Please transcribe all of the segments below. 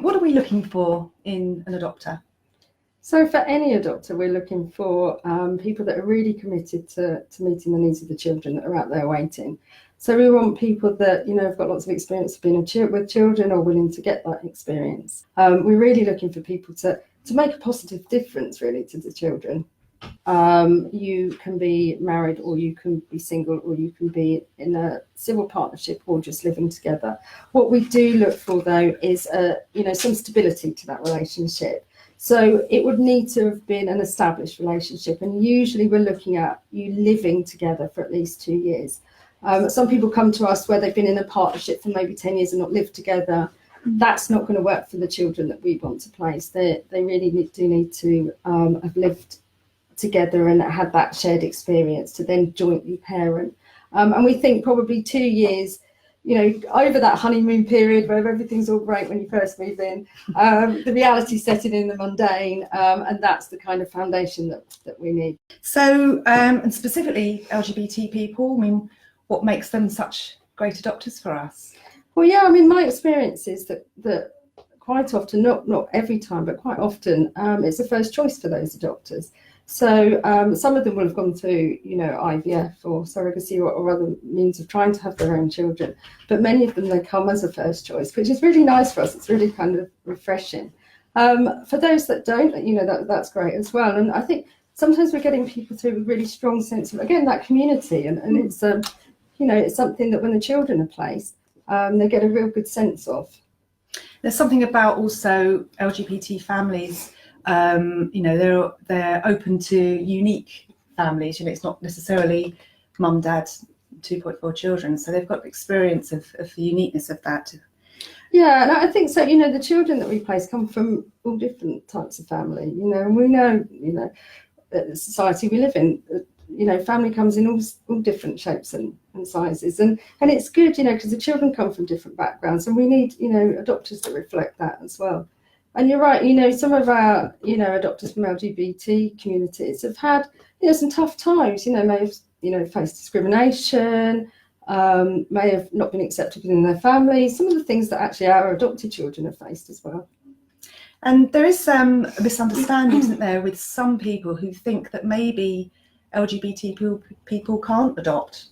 What are we looking for in an adopter? So for any adopter, we're looking for people that are really committed to meeting the needs of the children that are out there waiting. So we want people that, have got lots of experience of being with children or willing to get that experience. We're really looking for people to make a positive difference really to the children. You can be married, or you can be single, or you can be in a civil partnership, or just living together. What we do look for though is some stability to that relationship. So it would need to have been an established relationship, and usually we're looking at you living together for at least 2 years. Some people come to us where they've been in a partnership for maybe 10 years and not lived together. That's not going to work for the children that we want to place. They really do need to have lived together and had that shared experience to then jointly parent. And we think probably 2 years, over that honeymoon period where everything's all great when you first move in, the reality setting in the mundane, and that's the kind of foundation that we need. So, and specifically LGBT people, what makes them such great adopters for us? Well, yeah, my experience is that quite often, not every time, but quite often, it's a first choice for those adopters. So some of them will have gone through, IVF or surrogacy or other means of trying to have their own children. But many of them, they come as a first choice, which is really nice for us. It's really kind of refreshing. For those that don't, that's great as well. And I think sometimes we're getting people through with a really strong sense of, again, that community. And it's, it's something that when the children are placed, they get a real good sense of. There's something about also LGBT families. They're open to unique families. It's not necessarily mum, dad, 2.4 children. So they've got experience of the uniqueness of that. Yeah, and I think so. The children that we place come from all different types of family. And we know, the society we live in. Family comes in all different shapes and sizes, and it's good, because the children come from different backgrounds, and we need, adopters that reflect that as well. And you're right, some of our, adopters from LGBT communities have had, some tough times, may have, faced discrimination, may have not been accepted within their families, some of the things that actually our adopted children have faced as well. And there is a misunderstanding, isn't there, with some people who think that maybe LGBT people can't adopt.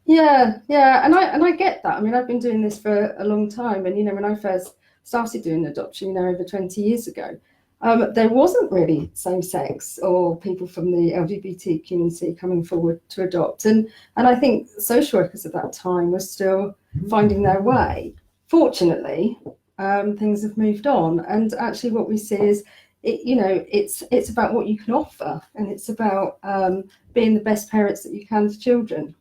Yeah, and I get that. I've been doing this for a long time, and when I first started doing adoption, over 20 years ago, there wasn't really same-sex or people from the LGBT community coming forward to adopt, and I think social workers at that time were still finding their way. Fortunately, things have moved on, and actually what we see is it's about what you can offer, and it's about being the best parents that you can to children.